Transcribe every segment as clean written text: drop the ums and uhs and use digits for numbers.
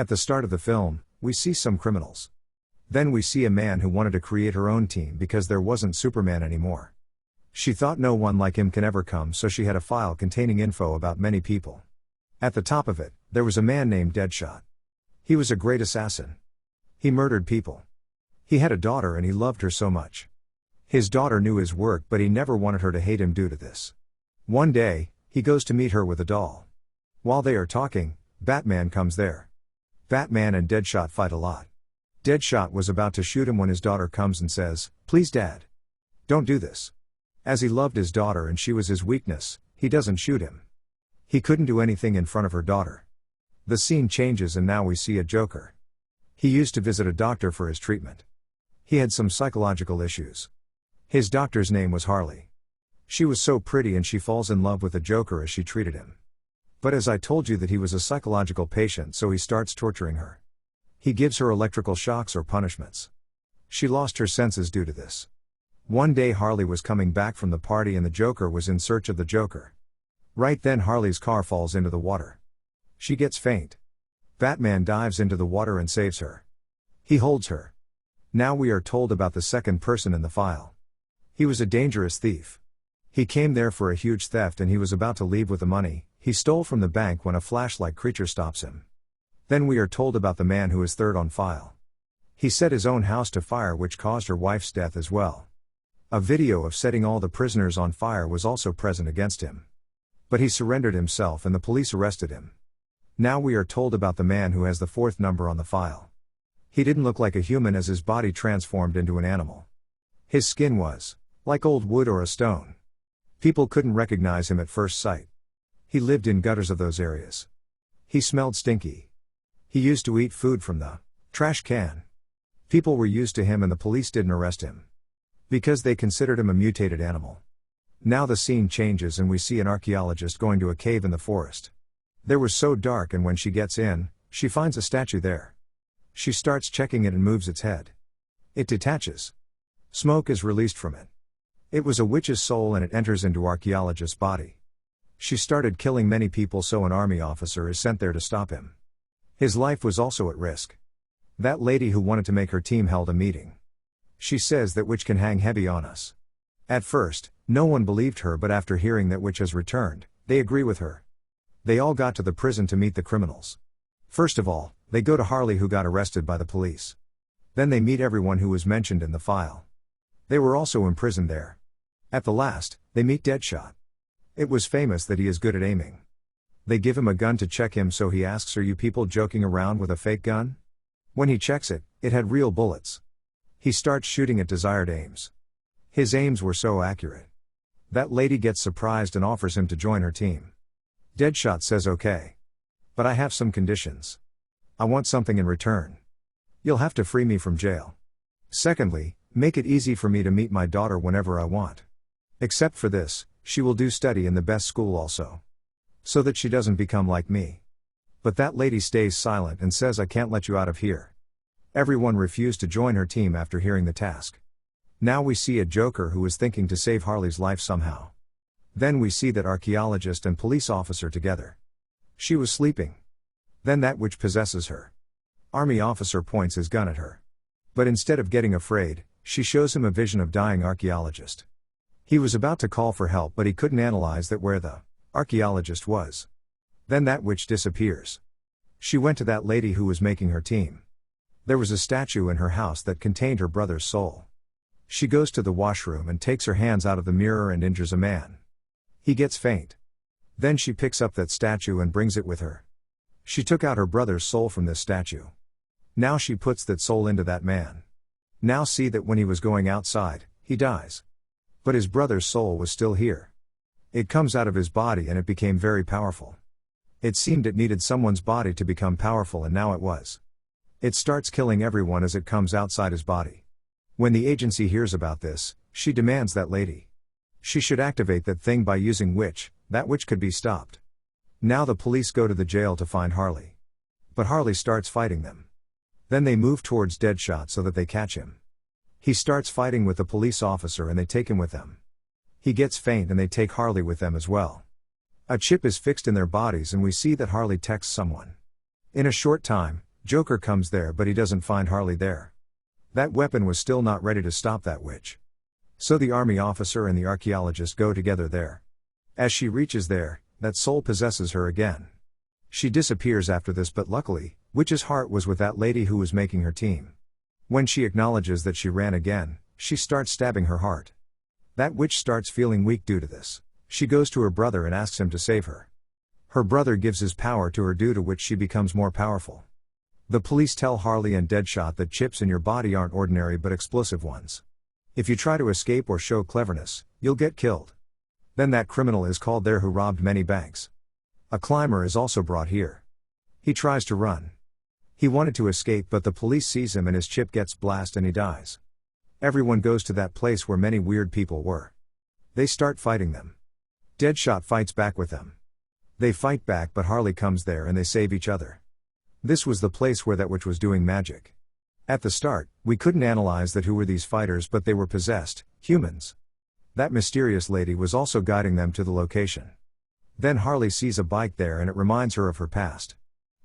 At the start of the film, we see some criminals. Then we see a man who wanted to create her own team because there wasn't Superman anymore. She thought no one like him can ever come, so she had a file containing info about many people. At the top of it, there was a man named Deadshot. He was a great assassin. He murdered people. He had a daughter and he loved her so much. His daughter knew his work, but he never wanted her to hate him due to this. One day, he goes to meet her with a doll. While they are talking, Batman comes there. Batman and Deadshot fight a lot. Deadshot was about to shoot him when his daughter comes and says, "Please Dad. Don't do this." As he loved his daughter and she was his weakness, he doesn't shoot him. He couldn't do anything in front of her daughter. The scene changes and now we see a Joker. He used to visit a doctor for his treatment. He had some psychological issues. His doctor's name was Harley. She was so pretty and she falls in love with the Joker as she treated him. But as I told you that he was a psychological patient, so he starts torturing her. He gives her electrical shocks or punishments. She lost her senses due to this. One day Harley was coming back from the party and the Joker was in search of the Joker. Right then Harley's car falls into the water. She gets faint. Batman dives into the water and saves her. He holds her. Now we are told about the second person in the file. He was a dangerous thief. He came there for a huge theft and he was about to leave with the money he stole from the bank when a flash-like creature stops him. Then we are told about the man who is third on file. He set his own house to fire, which caused her wife's death as well. A video of setting all the prisoners on fire was also present against him. But he surrendered himself and the police arrested him. Now we are told about the man who has the fourth number on the file. He didn't look like a human as his body transformed into an animal. His skin was like old wood or a stone. People couldn't recognize him at first sight. He lived in gutters of those areas. He smelled stinky. He used to eat food from the trash can. People were used to him and the police didn't arrest him because they considered him a mutated animal. Now the scene changes and we see an archaeologist going to a cave in the forest. There was so dark and when she gets in, she finds a statue there. She starts checking it and moves its head. It detaches. Smoke is released from it. It was a witch's soul and it enters into archaeologist's body. She started killing many people, so an army officer is sent there to stop him. His life was also at risk. That lady who wanted to make her team held a meeting. She says that witch can hang heavy on us. At first, no one believed her, but after hearing that witch has returned, they agree with her. They all got to the prison to meet the criminals. First of all, they go to Harley, who got arrested by the police. Then they meet everyone who was mentioned in the file. They were also imprisoned there. At the last, they meet Deadshot. It was famous that he is good at aiming. They give him a gun to check him, so he asks, "Are you people joking around with a fake gun?" When he checks it, it had real bullets. He starts shooting at desired aims. His aims were so accurate. That lady gets surprised and offers him to join her team. Deadshot says okay. But I have some conditions. I want something in return. You'll have to free me from jail. Secondly, make it easy for me to meet my daughter whenever I want. Except for this, she will do study in the best school also. So that she doesn't become like me. But that lady stays silent and says, "I can't let you out of here." Everyone refused to join her team after hearing the task. Now we see a Joker who is thinking to save Harley's life somehow. Then we see that archaeologist and police officer together. She was sleeping. Then that witch possesses her. Army officer points his gun at her. But instead of getting afraid, she shows him a vision of dying archaeologist. He was about to call for help, but he couldn't analyze that where the archaeologist was. Then that witch disappears. She went to that lady who was making her team. There was a statue in her house that contained her brother's soul. She goes to the washroom and takes her hands out of the mirror and injures a man. He gets faint. Then she picks up that statue and brings it with her. She took out her brother's soul from this statue. Now she puts that soul into that man. Now see that when he was going outside, he dies. But his brother's soul was still here. It comes out of his body and it became very powerful. It seemed it needed someone's body to become powerful, and now it was. It starts killing everyone as it comes outside his body. When the agency hears about this, she demands that lady. She should activate that thing by using witch, that witch could be stopped. Now the police go to the jail to find Harley. But Harley starts fighting them. Then they move towards Deadshot so that they catch him. He starts fighting with the police officer and they take him with them. He gets faint and they take Harley with them as well. A chip is fixed in their bodies and we see that Harley texts someone. In a short time, Joker comes there but he doesn't find Harley there. That weapon was still not ready to stop that witch. So the army officer and the archaeologist go together there. As she reaches there, that soul possesses her again. She disappears after this, but luckily, Witch's heart was with that lady who was making her team. When she acknowledges that she ran again, she starts stabbing her heart. That witch starts feeling weak due to this. She goes to her brother and asks him to save her. Her brother gives his power to her, due to which she becomes more powerful. The police tell Harley and Deadshot that chips in your body aren't ordinary but explosive ones. If you try to escape or show cleverness, you'll get killed. Then that criminal is called there who robbed many banks. A climber is also brought here. He tries to run. He wanted to escape but the police sees him and his chip gets blasted and he dies. Everyone goes to that place where many weird people were. They start fighting them. Deadshot fights back with them. They fight back but Harley comes there and they save each other. This was the place where that witch was doing magic. At the start, we couldn't analyze that who were these fighters, but they were possessed, humans. That mysterious lady was also guiding them to the location. Then Harley sees a bike there and it reminds her of her past.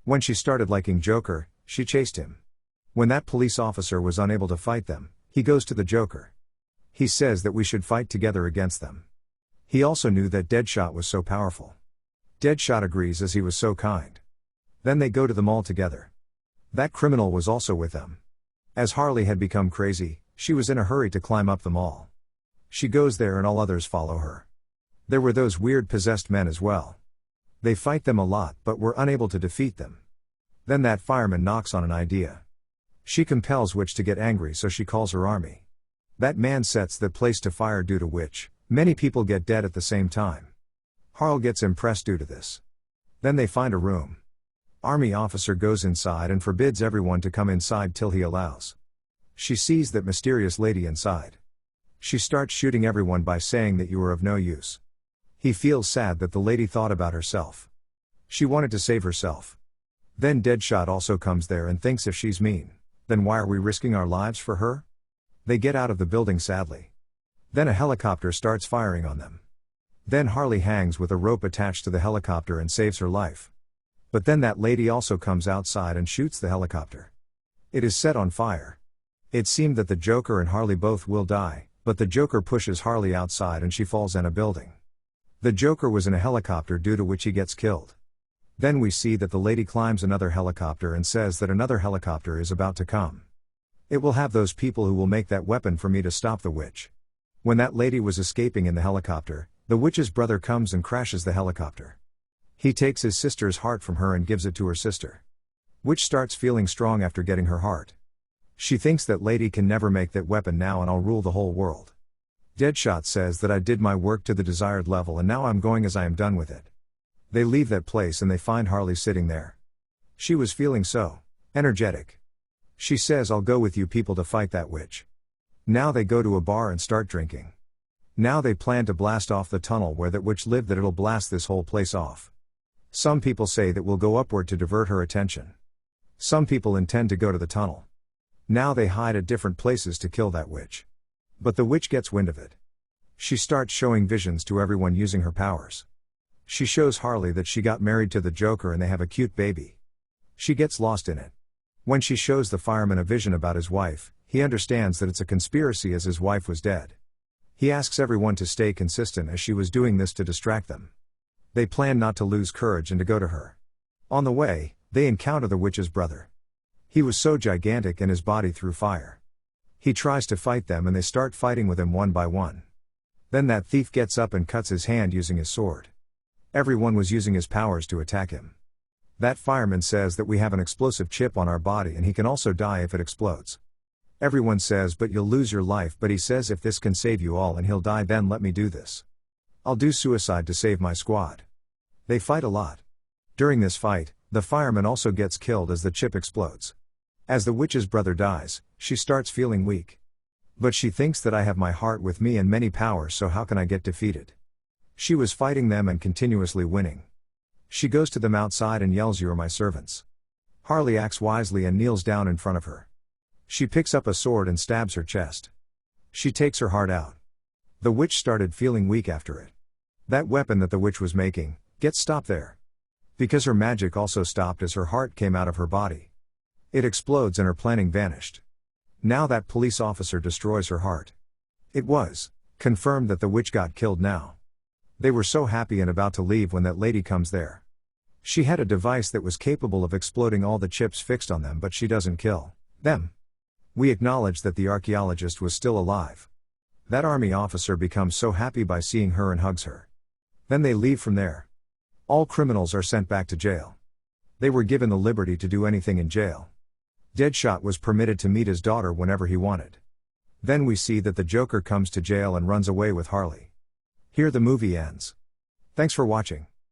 When she started liking Joker, she chased him. When that police officer was unable to fight them, he goes to the Joker. He says that we should fight together against them. He also knew that Deadshot was so powerful. Deadshot agrees as he was so kind. Then they go to the mall together. That criminal was also with them. As Harley had become crazy, she was in a hurry to climb up the mall. She goes there and all others follow her. There were those weird possessed men as well. They fight them a lot but were unable to defeat them. Then that fireman knocks on an idea. She compels Witch to get angry, so she calls her army. That man sets the place to fire due to which many people get dead at the same time. Harl gets impressed due to this. Then they find a room. Army officer goes inside and forbids everyone to come inside till he allows. She sees that mysterious lady inside. She starts shooting everyone by saying that you are of no use. He feels sad that the lady thought about herself. She wanted to save herself. Then Deadshot also comes there and thinks if she's mean, then why are we risking our lives for her? They get out of the building sadly. Then a helicopter starts firing on them. Then Harley hangs with a rope attached to the helicopter and saves her life. But then that lady also comes outside and shoots the helicopter. It is set on fire. It seemed that the Joker and Harley both will die, but the Joker pushes Harley outside and she falls in a building. The Joker was in a helicopter, due to which he gets killed. Then we see that the lady climbs another helicopter and says that another helicopter is about to come. It will have those people who will make that weapon for me to stop the witch. When that lady was escaping in the helicopter, the witch's brother comes and crashes the helicopter. He takes his sister's heart from her and gives it to her sister. Witch starts feeling strong after getting her heart. She thinks that lady can never make that weapon now and I'll rule the whole world. Deadshot says that I did my work to the desired level and now I'm going as I am done with it. They leave that place and they find Harley sitting there. She was feeling so energetic. She says, I'll go with you people to fight that witch. Now they go to a bar and start drinking. Now they plan to blast off the tunnel where that witch lived, that it'll blast this whole place off. Some people say that we'll go upward to divert her attention. Some people intend to go to the tunnel. Now they hide at different places to kill that witch. But the witch gets wind of it. She starts showing visions to everyone using her powers. She shows Harley that she got married to the Joker and they have a cute baby. She gets lost in it. When she shows the fireman a vision about his wife, he understands that it's a conspiracy as his wife was dead. He asks everyone to stay consistent as she was doing this to distract them. They plan not to lose courage and to go to her. On the way, they encounter the witch's brother. He was so gigantic and his body threw fire. He tries to fight them and they start fighting with him one by one. Then that thief gets up and cuts his hand using his sword. Everyone was using his powers to attack him. That fireman says that we have an explosive chip on our body and he can also die if it explodes. Everyone says, but you'll lose your life, but he says if this can save you all and he'll die, then let me do this. I'll do suicide to save my squad. They fight a lot. During this fight, the fireman also gets killed as the chip explodes. As the witch's brother dies, she starts feeling weak. But she thinks that I have my heart with me and many powers, so how can I get defeated? She was fighting them and continuously winning. She goes to them outside and yells, "You are my servants." Harley acts wisely and kneels down in front of her. She picks up a sword and stabs her chest. She takes her heart out. The witch started feeling weak after it. That weapon that the witch was making gets stopped there. Because her magic also stopped as her heart came out of her body. It explodes and her planning vanished. Now that police officer destroys her heart. It was confirmed that the witch got killed now. They were so happy and about to leave when that lady comes there. She had a device that was capable of exploding all the chips fixed on them, but she doesn't kill them. We acknowledge that the archaeologist was still alive. That army officer becomes so happy by seeing her and hugs her. Then they leave from there. All criminals are sent back to jail. They were given the liberty to do anything in jail. Deadshot was permitted to meet his daughter whenever he wanted. Then we see that the Joker comes to jail and runs away with Harley. Here the movie ends. Thanks for watching.